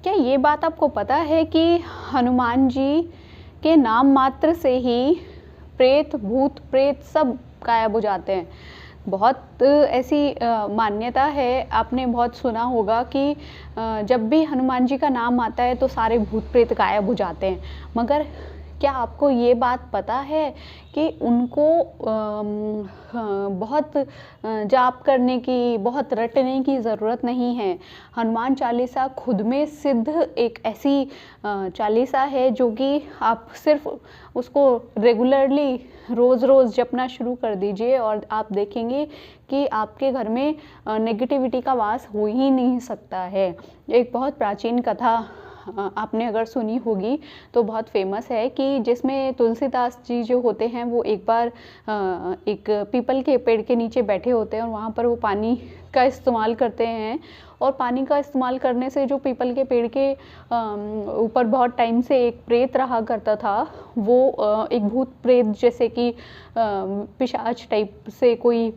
क्या ये बात आपको पता है कि हनुमान जी के नाम मात्र से ही प्रेत, भूत, प्रेत सब गायब हो जाते हैं। बहुत ऐसी मान्यता है, आपने बहुत सुना होगा कि जब भी हनुमान जी का नाम आता है तो सारे भूत प्रेत गायब हो जाते हैं। मगर क्या आपको ये बात पता है कि उनको बहुत जाप करने की, बहुत रटने की ज़रूरत नहीं है। हनुमान चालीसा खुद में सिद्ध एक ऐसी चालीसा है जो कि आप सिर्फ उसको रेगुलरली रोज़-रोज़ जपना शुरू कर दीजिए और आप देखेंगे कि आपके घर में नेगेटिविटी का वास हो ही नहीं सकता है। एक बहुत प्राचीन कथा आपने अगर सुनी होगी तो बहुत फेमस है कि जिसमें तुलसीदास जी जो होते हैं वो एक बार एक पीपल के पेड़ के नीचे बैठे होते हैं और वहाँ पर वो पानी का इस्तेमाल करते हैं। और पानी का इस्तेमाल करने से जो पीपल के पेड़ के ऊपर बहुत टाइम से एक प्रेत रहा करता था, वो एक भूत प्रेत जैसे कि पिशाच टाइप से कोई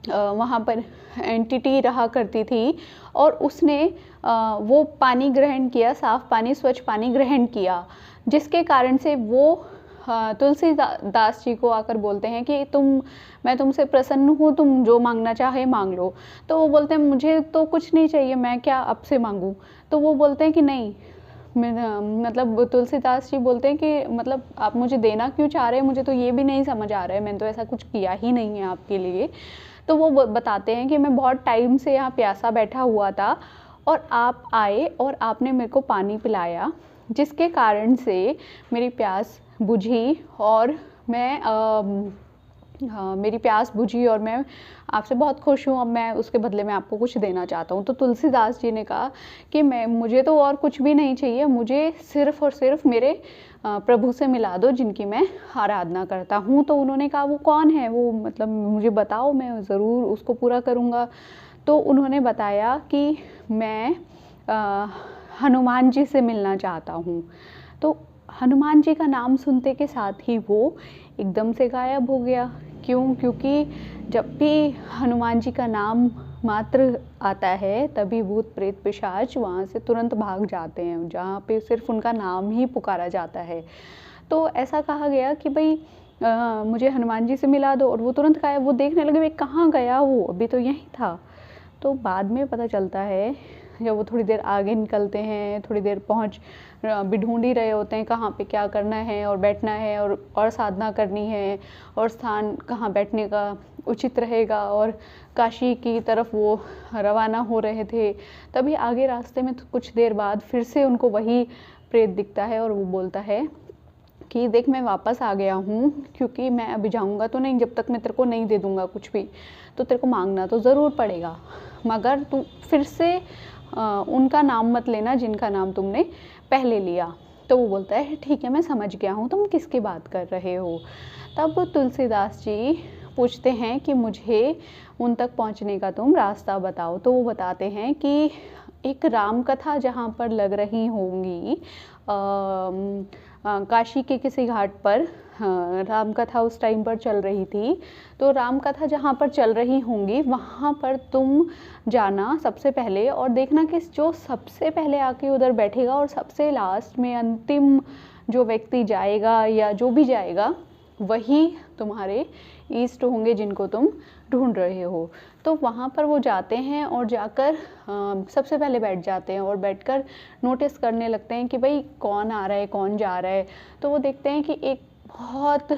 वहाँ पर एंटिटी रहा करती थी और उसने वो पानी ग्रहण किया, साफ़ पानी, स्वच्छ पानी ग्रहण किया, जिसके कारण से वो तुलसीदास जी को आकर बोलते हैं कि मैं तुमसे प्रसन्न हूँ, तुम जो मांगना चाहे मांग लो। तो वो बोलते हैं मुझे तो कुछ नहीं चाहिए, मैं क्या आपसे मांगूँ। तो वो बोलते हैं कि नहीं, मतलब तुलसीदास जी बोलते हैं कि मतलब आप मुझे देना क्यों चाह रहे हैं, मुझे तो ये भी नहीं समझ आ रहा है, मैंने तो ऐसा कुछ किया ही नहीं है आपके लिए। तो वो बताते हैं कि मैं बहुत टाइम से यहाँ प्यासा बैठा हुआ था और आप आए और आपने मेरे को पानी पिलाया, जिसके कारण से मेरी प्यास बुझी और मेरी प्यास बुझी और मैं आपसे बहुत खुश हूँ। अब मैं उसके बदले में आपको कुछ देना चाहता हूँ। तो तुलसीदास जी ने कहा कि मुझे तो और कुछ भी नहीं चाहिए, मुझे सिर्फ़ और सिर्फ मेरे प्रभु से मिला दो जिनकी मैं आराधना करता हूँ। तो उन्होंने कहा वो कौन है, वो मतलब मुझे बताओ, मैं ज़रूर उसको पूरा करूँगा। तो उन्होंने बताया कि मैं हनुमान जी से मिलना चाहता हूँ। तो हनुमान जी का नाम सुनते के साथ ही वो एकदम से गायब हो गया। क्यों? क्योंकि जब भी हनुमान जी का नाम मात्र आता है तभी भूत प्रेत पिशाच वहाँ से तुरंत भाग जाते हैं, जहाँ पे सिर्फ उनका नाम ही पुकारा जाता है। तो ऐसा कहा गया कि भाई मुझे हनुमान जी से मिला दो, और वो तुरंत गायब। वो देखने लगे भाई कहाँ गया वो, अभी तो यहीं था। तो बाद में पता चलता है जब वो थोड़ी देर आगे निकलते हैं, थोड़ी देर भी ढूंढ ही रहे होते हैं कहाँ पे क्या करना है और बैठना है और साधना करनी है और स्थान कहाँ बैठने का उचित रहेगा, और काशी की तरफ वो रवाना हो रहे थे। तभी आगे रास्ते में कुछ देर बाद फिर से उनको वही प्रेत दिखता है और वो बोलता है कि देख मैं वापस आ गया हूँ, क्योंकि मैं अभी जाऊँगा तो नहीं जब तक मैं तेरे को नहीं दे दूँगा कुछ भी, तो तेरे को मांगना तो ज़रूर पड़ेगा, मगर तू फिर से उनका नाम मत लेना जिनका नाम तुमने पहले लिया। तो वो बोलता है ठीक है मैं समझ गया हूँ, तुम किसकी बात कर रहे हो। तब तुलसीदास जी पूछते हैं कि मुझे उन तक पहुँचने का तुम रास्ता बताओ। तो वो बताते हैं कि एक राम कथा जहाँ पर लग रही होंगी, काशी के किसी घाट पर राम कथा उस टाइम पर चल रही थी। तो राम कथा जहाँ पर चल रही होंगी वहाँ पर तुम जाना सबसे पहले और देखना कि जो सबसे पहले आके उधर बैठेगा और सबसे लास्ट में अंतिम जो व्यक्ति जाएगा या जो भी जाएगा वही तुम्हारे ईष्ट होंगे जिनको तुम ढूंढ रहे हो। तो वहाँ पर वो जाते हैं और जाकर सबसे पहले बैठ जाते हैं और बैठकर नोटिस करने लगते हैं कि भाई कौन आ रहा है कौन जा रहा है। तो वो देखते हैं कि एक बहुत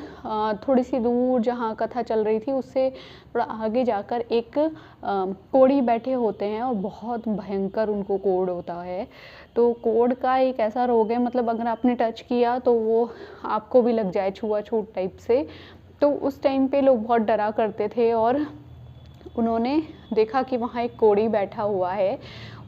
थोड़ी सी दूर जहाँ कथा चल रही थी उससे थोड़ा आगे जाकर एक कोढ़ी बैठे होते हैं और बहुत भयंकर उनको कोढ़ होता है। तो कोढ़ का एक ऐसा रोग है, मतलब अगर आपने टच किया तो वो आपको भी लग जाए, छुआछूत टाइप से। तो उस टाइम पे लोग बहुत डरा करते थे और उन्होंने देखा कि वहाँ एक कोढ़ी बैठा हुआ है।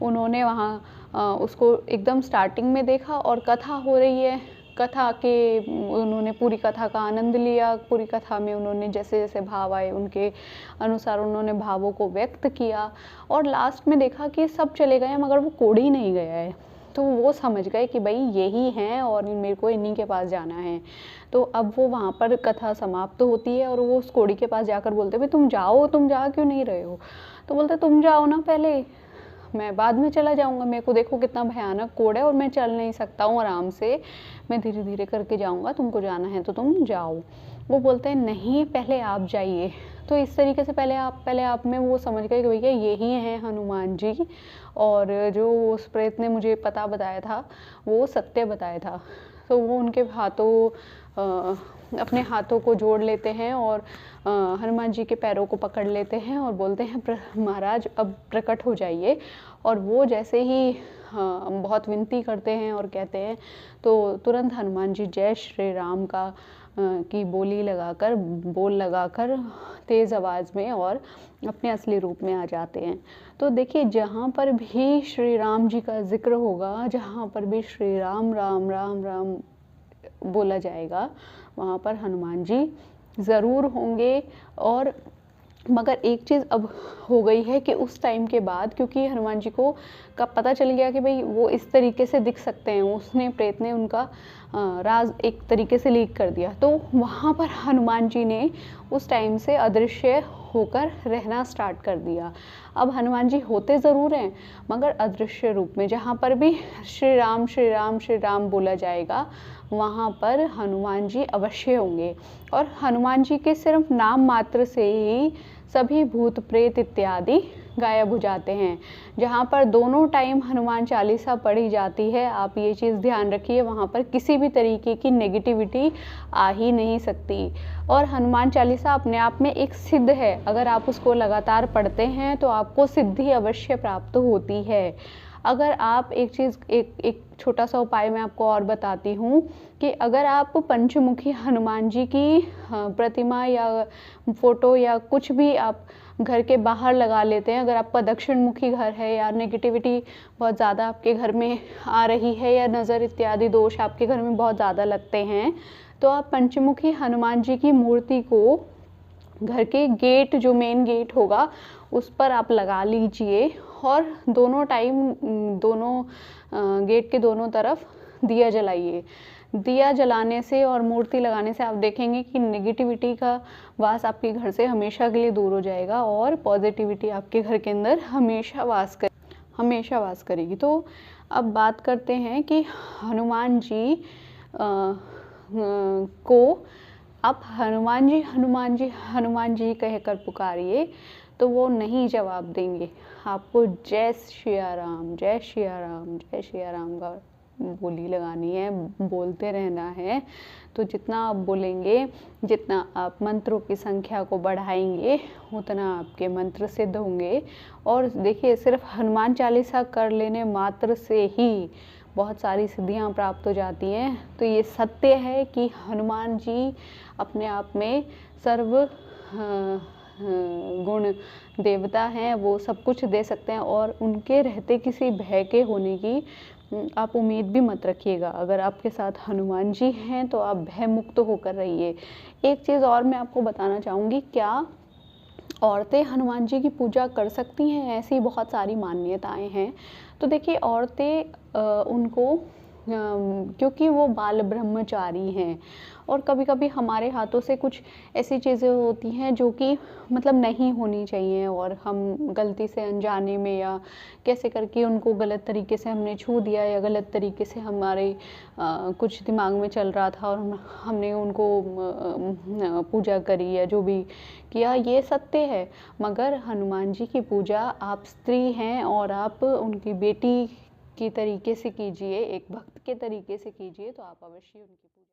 उन्होंने वहाँ उसको एकदम स्टार्टिंग में देखा और कथा हो रही है, कथा के उन्होंने पूरी कथा का आनंद लिया। पूरी कथा में उन्होंने जैसे जैसे भाव आए उनके अनुसार उन्होंने भावों को व्यक्त किया और लास्ट में देखा कि सब चले गए मगर वो कोढ़ी नहीं गया है। तो वो समझ गए कि भाई यही हैं और मेरे को इन्हीं के पास जाना है। तो अब वो वहाँ पर कथा समाप्त होती है और वो उस कोढ़ी के पास जाकर बोलते भाई तुम जाओ, तुम जा क्यों नहीं रहे हो। तो बोलते तुम जाओ ना पहले, मैं बाद में चला जाऊँगा, मेरे को देखो कितना भयानक कोड़ है और मैं चल नहीं सकता हूँ आराम से, मैं धीरे-धीरे करके जाऊँगा, तुमको जाना है तो तुम जाओ। वो बोलते हैं नहीं पहले आप जाइए। तो इस तरीके से पहले आप में वो समझ गए कि भैया यही हैं हनुमान जी, और जो उस प्रेत ने मुझे पता बताया था वो सत्य बताया था। तो वो उनके हाथों अपने हाथों को जोड़ लेते हैं और हनुमान जी के पैरों को पकड़ लेते हैं और बोलते हैं महाराज अब प्रकट हो जाइए। और वो जैसे ही बहुत विनती करते हैं और कहते हैं, तो तुरंत हनुमान जी जय श्री राम का की बोल लगाकर तेज़ आवाज़ में और अपने असली रूप में आ जाते हैं। तो देखिए जहाँ पर भी श्री राम जी का ज़िक्र होगा, जहाँ पर भी श्री राम राम राम राम बोला जाएगा, वहाँ पर हनुमान जी ज़रूर होंगे। और मगर एक चीज़ अब हो गई है कि उस टाइम के बाद, क्योंकि हनुमान जी को कब पता चल गया कि भाई वो इस तरीके से दिख सकते हैं, उसने प्रेत ने उनका राज एक तरीके से लीक कर दिया, तो वहाँ पर हनुमान जी ने उस टाइम से अदृश्य होकर रहना स्टार्ट कर दिया। अब हनुमान जी होते ज़रूर हैं मगर अदृश्य रूप में, जहाँ पर भी श्री राम श्री राम श्री राम बोला जाएगा वहाँ पर हनुमान जी अवश्य होंगे। और हनुमान जी के सिर्फ नाम मात्र से ही सभी भूत प्रेत इत्यादि गायब हो जाते हैं। जहाँ पर दोनों टाइम हनुमान चालीसा पढ़ी जाती है, आप ये चीज़ ध्यान रखिए, वहाँ पर किसी भी तरीके की नेगेटिविटी आ ही नहीं सकती। और हनुमान चालीसा अपने आप में एक सिद्ध है, अगर आप उसको लगातार पढ़ते हैं तो आपको सिद्धि अवश्य प्राप्त होती है। अगर आप एक छोटा सा उपाय मैं आपको और बताती हूँ कि अगर आप पंचमुखी हनुमान जी की प्रतिमा या फ़ोटो या कुछ भी आप घर के बाहर लगा लेते हैं, अगर आपका दक्षिण मुखी घर है या नेगेटिविटी बहुत ज़्यादा आपके घर में आ रही है या नज़र इत्यादि दोष आपके घर में बहुत ज़्यादा लगते हैं, तो आप पंचमुखी हनुमान जी की मूर्ति को घर के गेट, जो मेन गेट होगा, उस पर आप लगा लीजिए और दोनों टाइम गेट के दोनों तरफ दिया जलाइए। दिया जलाने से और मूर्ति लगाने से आप देखेंगे कि नेगेटिविटी का वास आपके घर से हमेशा के लिए दूर हो जाएगा और पॉजिटिविटी आपके घर के अंदर हमेशा वास करेगी। तो अब बात करते हैं कि हनुमान जी को आप हनुमान जी कहकर पुकारिए तो वो नहीं जवाब देंगे। आपको जय सिया राम जय सिया राम जय सिया राम का बोली लगानी है, बोलते रहना है। तो जितना आप बोलेंगे, जितना आप मंत्रों की संख्या को बढ़ाएंगे, उतना आपके मंत्र सिद्ध होंगे। और देखिए सिर्फ हनुमान चालीसा कर लेने मात्र से ही बहुत सारी सिद्धियां प्राप्त हो जाती हैं। तो ये सत्य है कि हनुमान जी अपने आप में सर्व गुण देवता हैं, वो सब कुछ दे सकते हैं और उनके रहते किसी भय के होने की आप उम्मीद भी मत रखिएगा। अगर आपके साथ हनुमान जी हैं तो आप भय मुक्त होकर रहिए। एक चीज़ और मैं आपको बताना चाहूँगी, क्या औरतें हनुमान जी की पूजा कर सकती हैं? ऐसी बहुत सारी मान्यताएं हैं। तो देखिए औरतें उनको क्योंकि वो बाल ब्रह्मचारी हैं और कभी कभी हमारे हाथों से कुछ ऐसी चीज़ें होती हैं जो कि मतलब नहीं होनी चाहिए और हम गलती से अनजाने में या कैसे करके उनको गलत तरीके से हमने छू दिया या गलत तरीके से हमारे कुछ दिमाग में चल रहा था और हमने उनको पूजा करी या जो भी किया, ये सत्य है। मगर हनुमान जी की पूजा आप स्त्री हैं और आप उनकी बेटी की तरीके से कीजिए, एक भक्त के तरीके से कीजिए, तो आप अवश्य उनकी पूजा